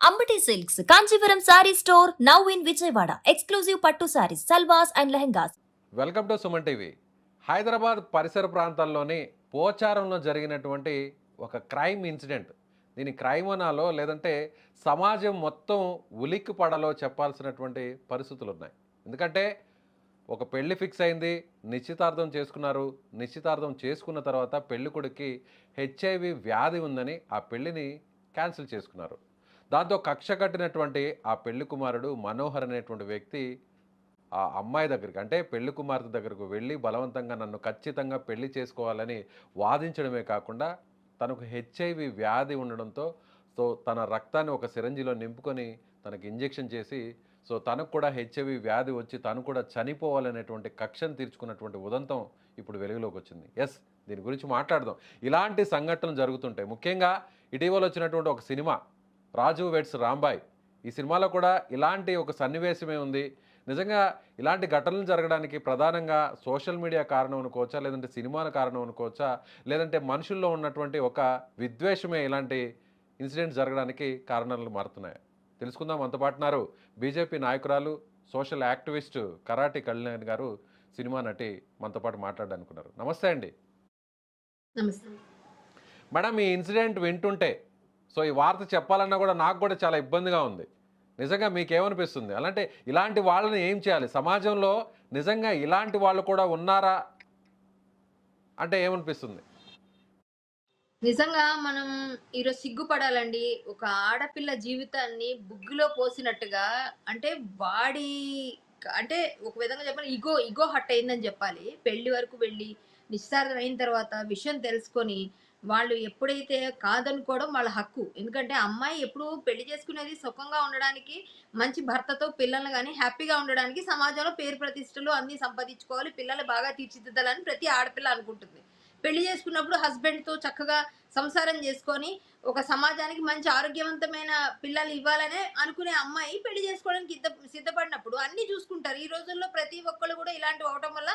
Ambati silks Kanchipuram sari store now in Vijayawada. Exclusive pattu saris, salwars and lehengas. Welcome to Suman TV. Hyderabad పరిసర ప్రాంతాల్లోని పోచారంలో జరిగినటువంటి ఒక క్రైమ్ ఇన్సిడెంట్. దీని క్రైమ్ అనాలో లేదంటే సమాజం మొత్తం ఉలిక్కి పడాలో చెప్పాల్సినటువంటి పరిస్థితులు ఉన్నాయి. ఎందుకంటే ఒక పెళ్లి ఫిక్స్ అయింది, నిశ్చితార్థం చేసుకున్నారు. నిశ్చితార్థం చేసుకున్న తర్వాత పెళ్ళికొడుక్కి హెచ్ఐవి వ్యాధి ఉందని ఆ పెళ్లిని క్యాన్సిల్ చేసుకున్నారు. దాంతో కక్ష కట్టినటువంటి ఆ పెళ్లి కుమారుడు మనోహర్ అనేటువంటి వ్యక్తి ఆ అమ్మాయి దగ్గరికి, అంటే పెళ్లి కుమార్తె దగ్గరకు వెళ్ళి బలవంతంగా నన్ను ఖచ్చితంగా పెళ్లి చేసుకోవాలని వాదించడమే కాకుండా తనకు హెచ్ఐవి వ్యాధి ఉండడంతో తన రక్తాన్ని ఒక సిరంజిలో నింపుకొని తనకు ఇంజెక్షన్ చేసి తనకు కూడా హెచ్ఐవి వ్యాధి వచ్చి తను కూడా చనిపోవాలనేటువంటి కక్షను తీర్చుకున్నటువంటి ఉదంతం ఇప్పుడు వెలుగులోకి వచ్చింది. ఎస్, దీని గురించి మాట్లాడదాం. ఇలాంటి సంఘటనలు జరుగుతుంటాయి. ముఖ్యంగా ఇటీవల వచ్చినటువంటి ఒక సినిమా రాజు వెడ్స్ రాంబాయ్, ఈ సినిమాలో కూడా ఇలాంటి ఒక సన్నివేశమే ఉంది. నిజంగా ఇలాంటి ఘటనలు జరగడానికి ప్రధానంగా సోషల్ మీడియా కారణం అనుకోవచ్చా, లేదంటే సినిమాల కారణం అనుకోవచ్చా, లేదంటే మనుషుల్లో ఉన్నటువంటి ఒక విద్వేషమే ఇలాంటి ఇన్సిడెంట్స్ జరగడానికి కారణాలు మారుతున్నాయి. తెలుసుకుందాం. మనతో పాటున్నారు బీజేపీ నాయకురాలు, సోషల్ యాక్టివిస్ట్ కరాటి కళ్యాణ్ గారు, సినిమా నటి, మనతో పాటు మాట్లాడాలనుకున్నారు. నమస్తే అండి. నమస్తే. మేడం, ఈ ఇన్సిడెంట్ వింటుంటే ఈ వార్త చెప్పాలన్నా కూడా నాకు కూడా చాలా ఇబ్బందిగా ఉంది. నిజంగా మీకేమనిపిస్తుంది? అలాంటి ఇలాంటి వాళ్ళని ఏం చేయాలి? సమాజంలో నిజంగా ఇలాంటి వాళ్ళు కూడా ఉన్నారా అంటే ఏమనిపిస్తుంది? నిజంగా మనం ఈరోజు సిగ్గుపడాలండి. ఒక ఆడపిల్ల జీవితాన్ని బుగ్గిలో పోసినట్టుగా, అంటే వాడి అంటే ఒక విధంగా చెప్పాలి, ఇగో ఇగో హర్ట్ అయిందని చెప్పాలి. పెళ్లి వరకు వెళ్ళి నిశ్చితార్థం అయిన తర్వాత విషయం తెలుసుకొని వాళ్ళు ఎప్పుడైతే కాదనుకోవడం వాళ్ళ హక్కు. ఎందుకంటే అమ్మాయి ఎప్పుడు పెళ్లి చేసుకునేది సుఖంగా ఉండడానికి, మంచి భర్తతో పిల్లల్ని గాని హ్యాపీగా ఉండడానికి, సమాజంలో పేరు ప్రతిష్టలు అన్నీ సంపాదించుకోవాలి, పిల్లల్ని బాగా తీర్చిదిద్దాలని ప్రతి ఆడపిల్ల అనుకుంటుంది. పెళ్లి చేసుకున్నప్పుడు హస్బెండ్‌తో చక్కగా సంసారం చేసుకొని, ఒక సమాజానికి మంచి ఆరోగ్యవంతమైన పిల్లల్ని ఇవ్వాలనే అనుకునే అమ్మాయి పెళ్లి చేసుకోవడానికి సిద్ధపడినప్పుడు అన్నీ చూసుకుంటారు. ఈ రోజుల్లో ప్రతి ఒక్కళ్ళు కూడా ఇలాంటివి అవ్వటం వల్ల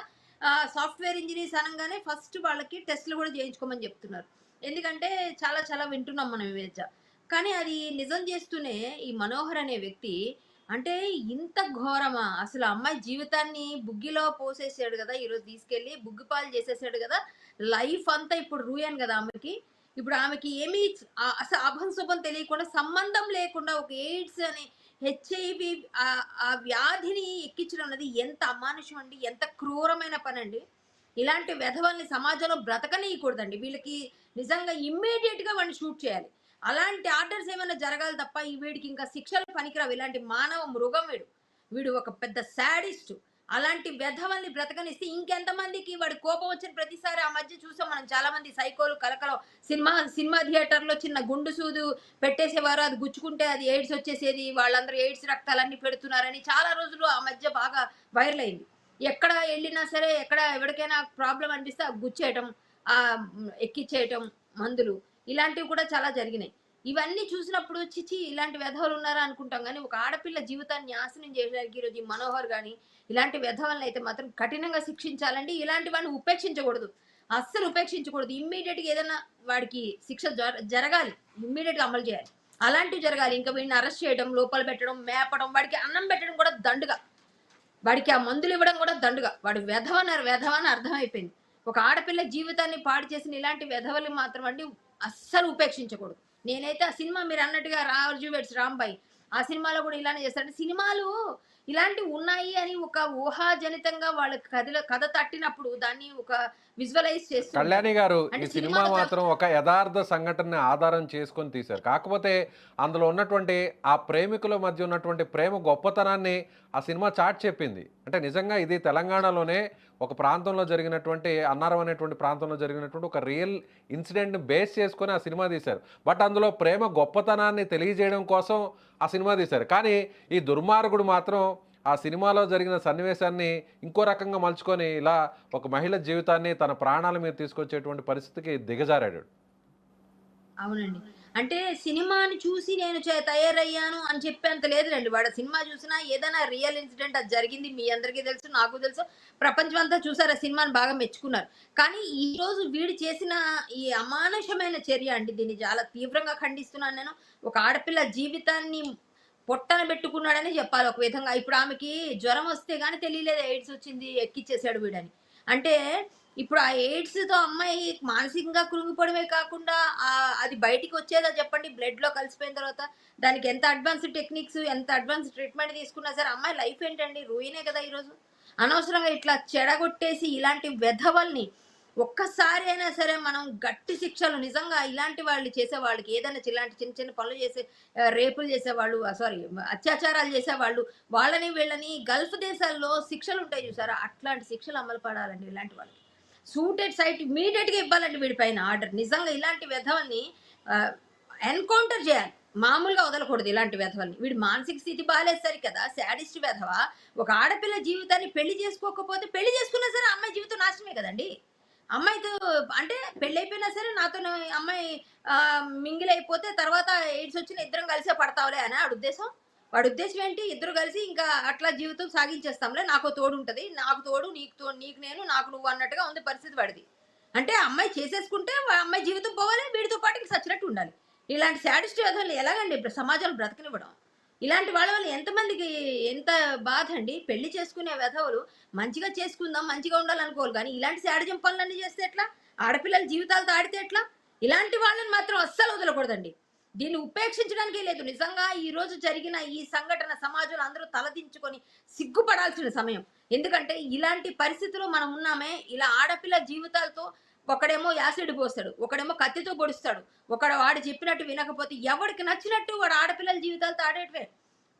సాఫ్ట్‌వేర్ ఇంజినీర్స్ అనంగానే ఫస్ట్ వాళ్ళకి టెస్ట్‌లు కూడా చేయించుకోమని చెప్తున్నారు. ఎందుకంటే చాలా చాలా వింటున్నాం మనం ఈ మధ్య. కానీ అది నిజం చేస్తూనే ఈ మనోహర్ అనే వ్యక్తి, అంటే ఇంత ఘోరమా? అసలు ఆ అమ్మాయి జీవితాన్ని బుగ్గిలో పోసేసాడు గదా! ఈరోజు తీసుకెళ్ళి బుగ్గిపాలు చేసేసాడు గదా! లైఫ్ అంతా ఇప్పుడు రూయన్ గదా ఆమెకి. ఇప్పుడు ఆమెకి ఏమీ అసలు అభం శుభం తెలియకుండా, సంబంధం లేకుండా ఒక ఎయిడ్స్ అని హెచ్ఐవి ఆ వ్యాధిని ఎక్కించడం అన్నది ఎంత అమానుషం అండి! ఎంత క్రూరమైన పనండి! ఇలాంటి వెధవల్ని సమాజంలో బ్రతకనీయకూడదండి. వీళ్ళకి నిజంగా ఇమ్మీడియేట్‌గా వాడిని షూట్ చేయాలి. అలాంటి ఆర్డర్స్ ఏమైనా జరగాలి తప్ప వీడికి ఇంకా శిక్షలు పనికిరావు. ఇలాంటి మానవ మృగం వీడు. వీడు ఒక పెద్ద శాడిస్టు. అలాంటి వెధవల్ని బ్రతకనిస్తే ఇంకెంతమందికి వాడి కోపం వచ్చిన ప్రతిసారి ఆ మధ్య చూసాం మనం, చాలా మంది సైకోలు కలకలం సినిమా థియేటర్‌లో చిన్న గుండు సూదు పెట్టేసేవారు. అది గుచ్చుకుంటే అది ఎయిడ్స్ వచ్చేసేది. వాళ్ళందరూ ఎయిడ్స్ రక్తాలన్నీ పెడుతున్నారని చాలా రోజులు ఆ మధ్య బాగా వైరల్ అయింది. ఎక్కడ ఎళ్ళినా సరే, ఎక్కడ ఎవరికైనా ప్రాబ్లమ్ అనిపిస్తే గుచ్చేయటం, ఎక్కిచ్చేయటం మందులు, ఇలాంటివి కూడా చాలా జరిగినాయి. ఇవన్నీ చూసినప్పుడు ఛీ! ఇలాంటి వెధవలు ఉన్నారా అనుకుంటాం గానీ, ఒక ఆడపిల్ల జీవితాన్ని నాశనం చేయడానికి ఈరోజు ఈ మనోహర్ గాని, ఇలాంటి వెధవలనైతే మాత్రం కఠినంగా శిక్షించాలండి. ఇలాంటి వాడిని ఉపేక్షించకూడదు. అస్సలు ఉపేక్షించకూడదు. ఇమ్మీడియేట్‌గా ఏదన్నా వాడికి శిక్ష జరగాలి. ఇమ్మీడియేట్‌గా అమలు చేయాలి. అలాంటివి జరగాలి. ఇంకా వీడిని అరెస్ట్ చేయడం, లోపల పెట్టడం, మేపడం, వాడికి అన్నం పెట్టడం కూడా దండుగ. వాడికి ఆ మందులు ఇవ్వడం కూడా దండుగ. వాడు వెధవ అని అర్థమైపోయింది. ఒక ఆడపిల్ల జీవితాన్ని పాడు చేసిన ఇలాంటి వెధవలు మాత్రం అండి అస్సలు ఉపేక్షించకూడదు. నేనైతే ఆ సినిమా మీరన్నట్టుగా 'రాజు వెడ్స్ రాంబాయ్' ఆ సినిమాలో కూడా ఇలానే చేస్తాడు. సినిమాలు ఇలాంటివి ఉన్నాయి అని ఒక ఊహాజనితంగా వాళ్ళ కథ తట్టినప్పుడు దాన్ని ఒక విజువలైజ్ చేస్తూ ఉంటారు. కళ్యాణి గారు, ఈ అంటే సినిమా సినిమాలో మాత్రం ఒక యథార్థ సంఘటనని ఆధారం చేసుకొని తీశారు. కాకపోతే అందులో ఉన్నటువంటి ఆ ప్రేమికుల మధ్య ఉన్నటువంటి ప్రేమ గొప్పతనాన్ని ఆ సినిమా చాటి చెప్పింది. అంటే నిజంగా ఇది తెలంగాణలోనే ఒక ప్రాంతంలో జరిగినటువంటి, అన్నారం అనేటువంటి ప్రాంతంలో జరిగినటువంటి ఒక రియల్ ఇన్సిడెంట్ని బేస్ చేసుకొని ఆ సినిమా తీశారు. బట్ అందులో ప్రేమ గొప్పతనాన్ని తెలియజేయడం కోసం ఆ సినిమా తీశారు. కానీ ఈ దుర్మార్గుడు మాత్రం ఆ సినిమాలో జరిగిన సన్నివేశాన్ని ఇంకో రకంగా మలుచుకొని ఇలా ఒక మహిళ జీవితాన్ని తన ప్రాణాల మీద తీసుకొచ్చేటువంటి పరిస్థితికి దిగజారాడు. అవునండి. అంటే సినిమాని చూసి నేను తయారయ్యాను అని చెప్పేంత లేదులెండి. వాడు సినిమా చూసినా ఏదైనా రియల్ ఇన్సిడెంట్ అది జరిగింది. మీ అందరికీ తెలుసు, నాకు తెలుసు. ప్రపంచం అంతా చూసారు ఆ సినిమాని బాగా మెచ్చుకున్నారు. కానీ ఈరోజు వీడు చేసిన ఈ అమానుషమైన చర్య అండి. దీన్ని చాలా తీవ్రంగా ఖండిస్తున్నాను నేను. ఒక ఆడపిల్ల జీవితాన్ని పొట్టన బెట్టుకున్నాడనే జెప్పాలి ఒక విధంగా. ఇప్పుడు ఆమెకి జ్వరం వస్తే గాని తెలియలేదు ఎయిడ్స్ వచ్చింది, ఎక్కిచ్చేసాడు వీడని. అంటే ఇప్పుడు ఆ ఎయిడ్స్‌తో అమ్మాయి మానసికంగా కృంగిపోవడమే కాకుండా అది బయటికొచ్చేదా చెప్పండి? బ్లడ్‌లో కలిసిపోయిన తర్వాత దానికి ఎంత అడ్వాన్స్‌డ్ టెక్నిక్స్, ఎంత అడ్వాన్స్‌డ్ ట్రీట్మెంట్ తీసుకున్నా సరే అమ్మాయి లైఫ్ ఏంటండి? రూయినే కదా ఈరోజు. అనవసరంగా ఇట్లా చెడగొట్టేసి ఇలాంటి వెధవల్ని ఒక్కసారి అయినా సరే మనం గట్టి శిక్షలు నిజంగా ఇలాంటి వాళ్ళు చేసేవాళ్ళకి ఏదైనా ఇలాంటి చిన్న చిన్న పనులు చేసే రేపులు చేసేవాళ్ళు సారీ అత్యాచారాలు చేసేవాళ్ళు వాళ్ళని వీళ్ళని గల్ఫ్ దేశాల్లో శిక్షలు ఉంటాయి చూసారా? అట్లాంటి శిక్షలు అమలు పడాలండి ఇలాంటి వాళ్ళకి. సూటెడ్ సైట్ ఇమ్మీడియట్‌గా ఇవ్వాలండి వీడిపైన ఆర్డర్. నిజంగా ఇలాంటి వెధవల్ని ఆహ్, ఎన్‌కౌంటర్ చేయాలి. మామూలుగా వదలకూడదు ఇలాంటి వెధవల్ని. వీడి మానసిక స్థితి బాలేదు సరి కదా! శాడిస్ట్ వెధవ. ఒక ఆడపిల్ల జీవితాన్ని పెళ్లి చేసుకోకపోతే పెళ్లి చేసుకున్నా సరే అమ్మాయి జీవితం నాశనమే కదండీ! అమ్మాయితో అంటే పెళ్లయిపోయినా సరే నాతోని అమ్మాయి మింగిల్ అయిపోతే తర్వాత ఎయిడ్స్ వచ్చిన ఇద్దరం కలిసే పడతాంలే అనా ఆడి ఉద్దేశం? వాడి ఉద్దేశం ఏంటి? ఇద్దరు కలిసి ఇంకా అట్లా జీవితం సాగించేస్తాంలే. నాకో తోడుంటది. నాకు తోడు, నీకు తోడు, నీకు నేను, నాకు నువ్వు అన్నట్టుగా ఉంది పరిస్థితి వాడిది. అంటే అమ్మాయి చేసేసుకుంటే అమ్మాయి జీవితం పోవాలి. వీడితో పాటు ఇంక సచ్చినట్టు ఉండాలి. ఇలాంటి శాడిస్ట్ వెధవల్ని ఎలాగండి ఇప్పుడు సమాజంలో బ్రతకనివ్వడం? ఇలాంటి వాళ్ళ వల్ల ఎంతమందికి ఎంత బాధండి. పెళ్లి చేసుకునే వెధవలు మంచిగా చేసుకుందాం, మంచిగా ఉండాలనుకోవాలి గానీ, ఇలాంటి శాడిజం పనులన్నీ చేస్తే ఎట్లా? ఆడపిల్లల జీవితాలతో ఆడితే ఎట్లా? ఇలాంటి వాళ్ళని మాత్రం అస్సలు వదలకూడదండి. దీన్ని ఉపేక్షించడానికే లేదు. నిజంగా ఈరోజు జరిగిన ఈ సంఘటన సమాజంలో అందరూ తలదించుకొని సిగ్గుపడాల్సిన సమయం. ఎందుకంటే ఇలాంటి పరిస్థితిలో మనం ఉన్నామే, ఇలా ఆడపిల్ల జీవితాలతో ఒకడేమో యాసిడ్ పోస్తాడు, ఒకడేమో కత్తితో పొడుస్తాడు, వాడు చెప్పినట్టు వినకపోతే ఎవడికి నచ్చినట్టు వాడు ఆడపిల్లల జీవితాలతో ఆడేటివే.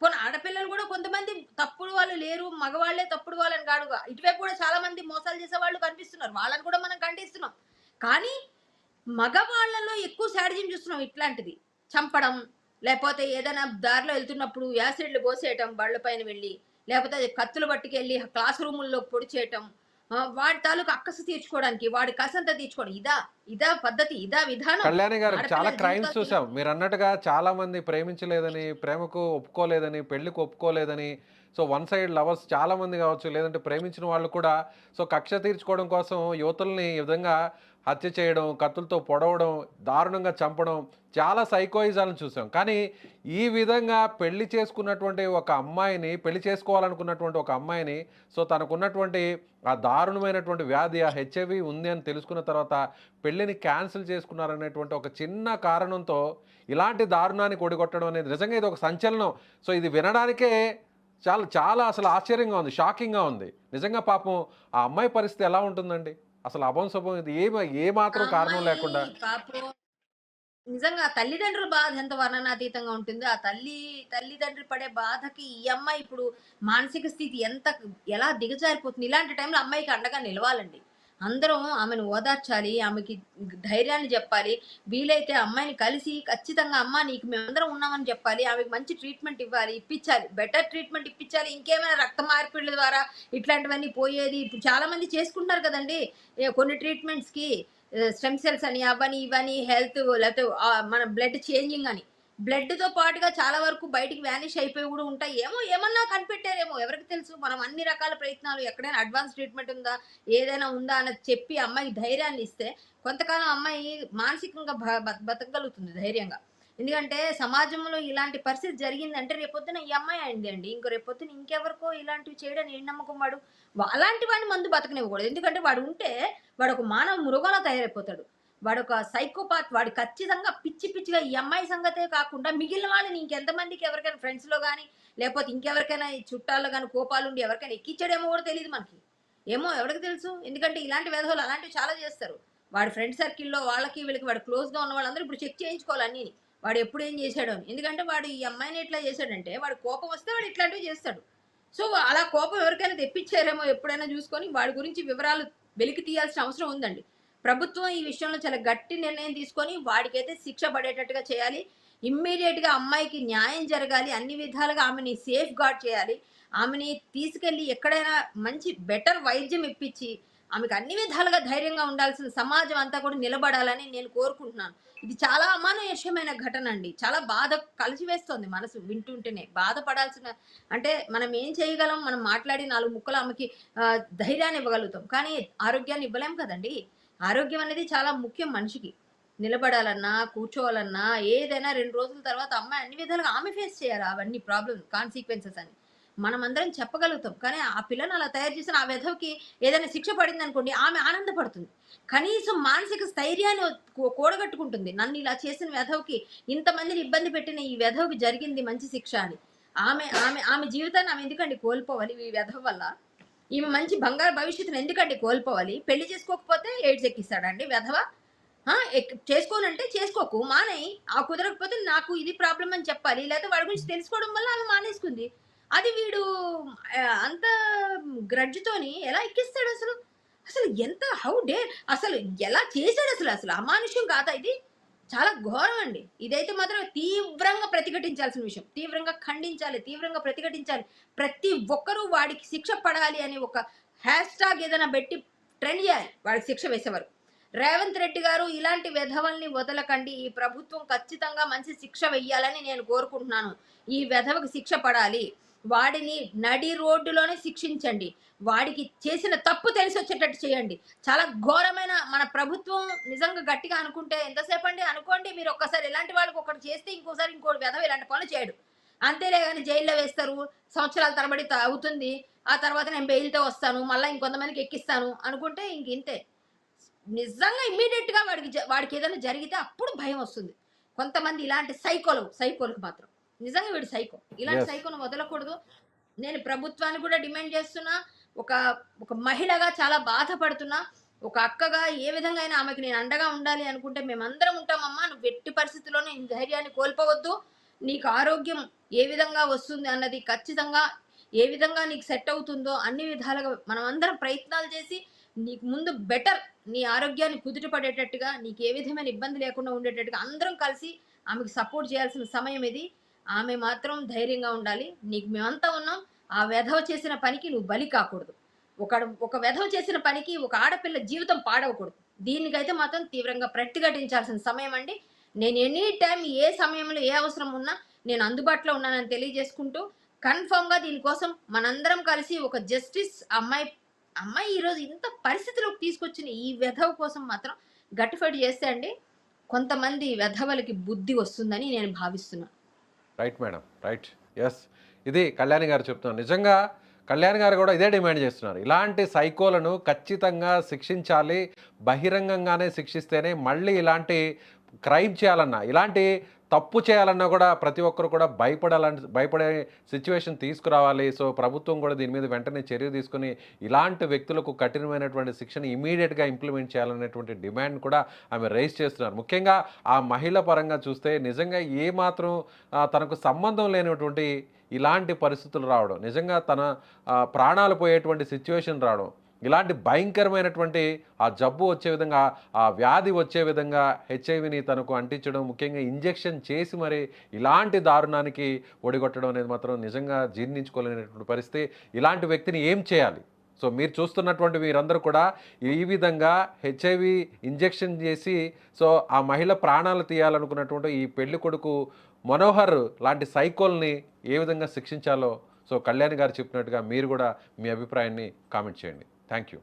పోనీ ఆడపిల్లలు కూడా కొంతమంది తప్పుడు వాళ్ళు లేరు, మగవాళ్ళే తప్పుడు వాళ్ళని కాదుగా. ఇటువైపు కూడా చాలా మంది మోసాలు చేసేవాళ్ళు కనిపిస్తున్నారు. వాళ్ళని కూడా మనం ఖండిస్తున్నాం. కానీ మగవాళ్ళలో ఎక్కువ శాడిజం చూస్తున్నాం ఇట్లాంటిది. చంపడం, లేపోతే ఏదైనా దారిలో ఎళ్తున్నప్పుడు యాసిడ్‌లు పోసేయటం బళ్ళ పైన వెళ్లి, లేపోతే కత్తులు పట్టుకెళ్ళి క్లాస్ రూముల్లోకి పొడిచేయటం. వాడి తాలూకు అక్కసు తీర్చుకోవడానికి, వాడి కసంతా తీర్చుకోవడం. ఇదా పద్ధతి? ఇదా విధానం? కళ్యాణి గారు చాలా ఆడపిల్ల క్రైమ్స్ జీవితాలు చూసాం. మీరన్నట్టుగా చాలా మంది ప్రేమించలేదని, ప్రేమకు ఒప్పుకోలేదని, పెళ్ళికి ఒప్పుకోలేదని, సో వన్ సైడ్ లవర్స్ చాలా మంది కావచ్చు, లేదంటే ప్రేమించిన వాళ్ళు కూడా సో కక్ష తీర్చుకోవడం కోసం యువతుల్ని ఈ విధంగా హత్య చేయడం, కత్తులతో పొడవడం, దారుణంగా చంపడం, చాలా సైకోయిజాలను చూసాం. కానీ ఈ విధంగా పెళ్లి చేసుకున్నటువంటి ఒక అమ్మాయిని, పెళ్లి చేసుకోవాలనుకున్నటువంటి ఒక అమ్మాయిని సో తనకున్నటువంటి ఆ దారుణమైనటువంటి వ్యాధి, ఆ హెచ్ఐవి ఉంది అని తెలుసుకున్న తర్వాత పెళ్ళిని క్యాన్సిల్ చేసుకున్నారనేటువంటి ఒక చిన్న కారణంతో ఇలాంటి దారుణానికి ఒడిగొట్టడం అనేది నిజంగా ఇది ఒక సంచలనం. సో ఇది వినడానికే చాలా చాలా అసలు ఆశ్చర్యంగా ఉంది, షాకింగ్‌గా ఉంది. నిజంగా పాపం ఆ అమ్మాయి పరిస్థితి ఎలా ఉంటుందండి? అసలు అభం శుభం ఇది ఏ ఆ మాత్రం కారణం అమ్మాయి లేకుండా. పాపం నిజంగా తల్లిదండ్రుల బాధ ఎంత వర్ణనాతీతంగా ఉంటుందో, ఆ తల్లిదండ్రులు పడే బాధకి ఈ అమ్మాయి ఇప్పుడు మానసిక స్థితి ఎలా దిగజారిపోతుంది. ఇలాంటి టైంలో అమ్మాయికి అండగా నిలవాలండి. అందరం ఆమెను ఓదార్చాలి. ఆమెకి ధైర్యాన్ని జెప్పాలి. వీలైతే అమ్మాయిని కలిసి ఖచ్చితంగా "అమ్మ నీకు మేమందరం ఉన్నామని" జెప్పాలి. ఆమెకు మంచి ట్రీట్మెంట్ ఇవ్వాలి. ఇప్పించాలి. బెటర్ ట్రీట్మెంట్ ఇప్పించాలి. ఇంకేమైనా రక్త మార్పిడుల ద్వారా ఇట్లాంటివన్నీ పోయేది ఇప్పుడు చాలా మంది చేసుకుంటున్నారు కదండీ! కొన్ని ట్రీట్మెంట్స్‌కి స్టెమ్ సెల్స్ అని, అవని, ఇవని హెల్త్ లేకపోతే మన బ్లడ్ చేంజింగ్ అని. బ్లడ్‌తో పాటుగా చాలా వరకు బయటికి వానిష్ అయిపోయి గూడా ఉంటాయి. ఏమన్నా కనిపెట్టారేమో ఎవరికి తెలుసు? మనం అన్ని రకాల ప్రయత్నాలు ఎక్కడైనా అడ్వాన్స్ ట్రీట్మెంట్ ఉందా? ఏదైనా ఉందా? అన్నది చెప్పి అమ్మాయికి ధైర్యాన్ని ఇస్తే కొంతకాలం అమ్మాయి మానసికంగా బతకగలుగుతుంది ధైర్యంగా. ఎందుకంటే సమాజంలో ఇలాంటి పరిస్థితి జరిగిందంటే రేపొద్దున ఈ అమ్మాయే అయింది అండి. రేపొద్దున ఇంకెవరికో ఇలాంటివి చేయడని ఏం నమ్మకం వాడు? అలాంటి వాడిని మందు బతకనివ్వకూడదు. ఎందుకంటే వాడు ఉంటే వాడొక మానవ మృగంలా తయారైపోతాడు. వాడొక సైకోపాత్. వాడు ఖచ్చితంగా పిచ్చి పిచ్చిగా ఈ అమ్మాయి సంగతే కాకుండా మిగిలిన వాళ్ళని ఇంకెంతమందికి ఎవరికైనా ఫ్రెండ్స్‌లో గాని, లేపోతే ఇంకెవరికైనా ఈ చుట్టాల్లో గాని కోపాలుండి ఎవరికైనా ఎక్కిచ్చాడేమో గూడా తెలీదు మనకి. ఏమో ఎవడికి తెలుసు? ఎందుకంటే ఇలాంటి వెధవలు అలాంటివి చాలా జేస్తారు. వాడి ఫ్రెండ్ సర్కిల్‌లో వాళ్ళకి వీళ్ళకి వాడు క్లోజ్‌గా ఉన్న వాళ్ళందరూ ఇప్పుడు చెక్ చేయించుకోవాలి అన్నీని. వాడు ఎప్పుడు ఏం జేశాడో అని. ఎందుకంటే వాడు ఈ అమ్మాయిని ఎట్లా జేశాడంటే వాడు కోపం వస్తే వాడు ఇట్లాంటివి జేస్తాడు. సో, అలా కోపం ఎవరికైనా తెప్పిచ్చారేమో ఎప్పుడైనా జూసుకొని వాడి గురించి వివరాలు వెలికి తీయాల్సిన అవసరం ఉందండి. ప్రభుత్వం ఈ విషయంలో చాలా గట్టి నిర్ణయం తీసుకొని వాడికైతే శిక్ష పడేటట్టుగా చేయాలి. ఇమ్మీడియేట్‌గా అమ్మాయికి న్యాయం జరగాలి. అన్ని విధాలుగా ఆమెని సేఫ్ గార్డ్ చేయాలి. ఆమెని తీసుకెళ్ళి ఎక్కడైనా మంచి బెటర్ వైద్యం ఇప్పించి, ఆమెకు అన్ని విధాలుగా ధైర్యంగా ఉండాల్సిన సమాజం అంతా కూడా నిలబడాలని నేను కోరుకుంటున్నాను. ఇది చాలా అమానుష్యమైన ఘటన అండి. చాలా బాధ కలిచివేస్తోంది మనసు వింటుంటేనే. బాధపడాల్సిన అంటే మనం ఏం చేయగలం? మనం మాట్లాడి 4 ముక్కలు ఆమెకి ధైర్యాన్ని ఇవ్వగలుగుతాం. కానీ ఆరోగ్యాన్ని ఇవ్వలేం కదండీ! ఆరోగ్యం అనేది చాలా ముఖ్యం మనిషికి. నిలబడాలన్నా, కూర్చోవాలన్నా ఏదైనా 2 రోజుల తర్వాత అమ్మాయి అన్ని విధాలుగా ఆమె ఫేస్ చేయాలి అవన్నీ ప్రాబ్లమ్ కాన్సిక్వెన్సెస్ అని. మనమందరం చెప్పగలుగుతాం. కానీ ఆ పిల్లని అలా తయారు చేసిన ఆ వెధవకి ఏదైనా శిక్ష పడిందనుకోండి, ఆమె ఆనందపడుతుంది. కనీసం మానసిక స్థైర్యాన్ని కూడగట్టుకుంటుంది. నన్ను ఇలా చేసిన వెధవకి, ఇంతమందిని ఇబ్బంది పెట్టిన ఈ వెధవకి జరిగింది మంచి శిక్ష అని. ఆమె ఆమె ఆమె జీవితాన్ని ఆమె ఎందుకండి కోల్పోవాలి ఈ వెధవ వల్ల? ఈమె మంచి బంగారు భవిష్యత్తుని ఎందుకండి కోల్పోవాలి? పెళ్లి చేసుకోకపోతే ఎయిడ్స్ ఎక్కిస్తాడండి వెధవ? చేసుకోనంటే చేసుకోకు, మానేయి. కుదరకపోతే నాకు ఇది ప్రాబ్లమ్ అని చెప్పాలి. లేకపోతే వాడి గురించి తెలుసుకోవడం వల్ల ఆమె మానేసుకుంది. అది వీడు అంత గ్రడ్జ్‌తోని ఎలా ఎక్కిస్తాడు అసలు? అసలు ఎంత హౌ డేర్ అసలు ఎలా చేశాడు అసలు? అసలు అమానుష్యం కాదా ఇది? చాలా ఘోరం అండి. ఇదైతే మాత్రం తీవ్రంగా ప్రతిఘటించాల్సిన విషయం. తీవ్రంగా ఖండించాలి. తీవ్రంగా ప్రతిఘటించాలి. ప్రతి ఒక్కరూ వాడికి శిక్ష పడాలి అని ఒక హ్యాష్‌ట్యాగ్ ఏదైనా పెట్టి ట్రెండ్ చేయాలి. వాడికి శిక్ష వేసేవారు. రేవంత్ రెడ్డి గారు ఇలాంటి వెధవల్ని వదలకండి. ఈ ప్రభుత్వం ఖచ్చితంగా మంచి శిక్ష వెయ్యాలని నేను కోరుకుంటున్నాను. ఈ వెధవకి శిక్ష పడాలి. వాడిని నడి రోడ్డులోనే శిక్షించండి. వాడికి చేసిన తప్పు తెలిసొచ్చేటట్టు చేయండి. చాలా ఘోరమైన మన ప్రభుత్వం నిజంగా గట్టిగా అనుకుంటే ఎంతసేపండి అనుకోండి మీరు ఒక్కసారి ఇలాంటి వాళ్ళకి ఒకటి చేస్తే ఇంకోసారి ఇంకోటి వెధవ ఇలాంటి పనులు చేయడు. అంతేలే గాని జైల్లో వేస్తారు. సంవత్సరాల తరబడి అవుతుంది. ఆ తర్వాత నేను బెయిల్‌తో వస్తాను. మళ్ళా ఇంకొంతమందికి ఎక్కిస్తాను అనుకుంటే ఇంతే. నిజంగా ఇమ్మీడియేట్‌గా వాడికి ఏదైనా జరిగితే అప్పుడు భయం వస్తుంది. కొంతమంది ఇలాంటి సైకోలకు మాత్రం. నిజంగా వీడు సైకో. ఇలాంటి యెస్. సైకోను వదలకూడదు. నేను ప్రభుత్వాన్ని కూడా డిమాండ్ చేస్తున్నా. ఒక ఒక మహిళగా చాలా బాధపడుతున్నా. ఒక అక్కగా ఏ విధంగా అయినా ఆమెకి నేను అండగా ఉండాలి అనుకుంటే మేమందరం ఉంటామమ్మా. నువ్వు ఎట్టి పరిస్థితుల్లోనూ నీ ధైర్యాన్ని కోల్పోవద్దు. నీకు ఆరోగ్యం ఏ విధంగా వస్తుంది అన్నది ఖచ్చితంగా ఏ విధంగా నీకు సెట్ అవుతుందో అన్ని విధాలుగా మనమందరం ప్రయత్నాలు చేసి నీకు ముందు బెటర్ నీ ఆరోగ్యాన్ని కుదుట పడేటట్టుగా, నీకు ఏ విధమైన ఇబ్బంది లేకుండా ఉండేటట్టుగా అందరం కలిసి ఆమెకు సపోర్ట్ చేయాల్సిన సమయం ఇది. ఆమె మాత్రం ధైర్యంగా ఉండాలి. నీకు మేమంతా ఉన్నాం. ఆ వెధవ చేసిన పనికి నువ్వు బలి కాకూడదు. ఒక వెధవ చేసిన పనికి ఒక ఆడపిల్ల జీవితం పాడవకూడదు. దీనికైతే మాత్రం తీవ్రంగా ప్రతిఘటించాల్సిన సమయం అండి. నేను ఎనీ టైం ఏ సమయంలో ఏ అవసరం ఉన్నా నేను అందుబాటులో ఉన్నానని తెలియజేసుకుంటూ కన్ఫర్మ్‌గా దీనికోసం మనందరం కలిసి ఒక జస్టిస్ అమ్మాయి ఈరోజు ఇంత పరిస్థితిలోకి తీసుకొచ్చిన ఈ వెధవ కోసం మాత్రం గట్టి ఫైట్ చేస్తే అండి కొంతమంది వెధవలకి బుద్ధి వస్తుందని నేను భావిస్తున్నాను. Right madam, right. ఎస్, ఇది కళ్యాణి గారు చెప్తున్నారు. నిజంగా కళ్యాణ్ గారు కూడా ఇదే డిమాండ్ చేస్తున్నారు. ఇలాంటి సైకోలను ఖచ్చితంగా శిక్షించాలి. బహిరంగంగానే శిక్షిస్తేనే మళ్ళీ ఇలాంటి క్రైమ్ చేయాలన్నా, ఇలాంటి తప్పు చేయాలన్నా కూడా ప్రతి ఒక్కరు కూడా భయపడే సిచ్యువేషన్ తీసుకురావాలి. సో ప్రభుత్వం కూడా దీని మీద వెంటనే చర్య తీసుకుని ఇలాంటి వ్యక్తులకు కఠినమైనటువంటి శిక్షను ఇమీడియట్గా ఇంప్లిమెంట్ చేయాలనేటువంటి డిమాండ్ కూడా ఆమె రైజ్ చేస్తున్నారు. ముఖ్యంగా ఆ మహిళ పరంగా చూస్తే నిజంగా ఏమాత్రం తనకు సంబంధం లేనటువంటి ఇలాంటి పరిస్థితులు రావడం, నిజంగా తన ప్రాణాలు పోయేటువంటి సిచ్యువేషన్ రావడం, ఇలాంటి భయంకరమైనటువంటి ఆ జబ్బు వచ్చే విధంగా, ఆ వ్యాధి వచ్చే విధంగా హెచ్ఐవిని తనకు అంటించడం, ముఖ్యంగా ఇంజెక్షన్ చేసి మరి ఇలాంటి దారుణానికి ఒడిగొట్టడం అనేది మాత్రం నిజంగా జీర్ణించుకోలేనటువంటి పరిస్థితి. ఇలాంటి వ్యక్తిని ఏం చేయాలి? సో మీరు చూస్తున్నటువంటి మీరందరూ కూడా ఈ విధంగా హెచ్ఐవి ఇంజెక్షన్ చేసి సో ఆ మహిళ ప్రాణాలు తీయాలనుకున్నటువంటి ఈ పెళ్లి కొడుకు మనోహర్ లాంటి సైకోల్ని ఏ విధంగా శిక్షించాలో సో కళ్యాణ్ గారు చెప్పినట్టుగా మీరు కూడా మీ అభిప్రాయాన్ని కామెంట్ చేయండి. Thank you.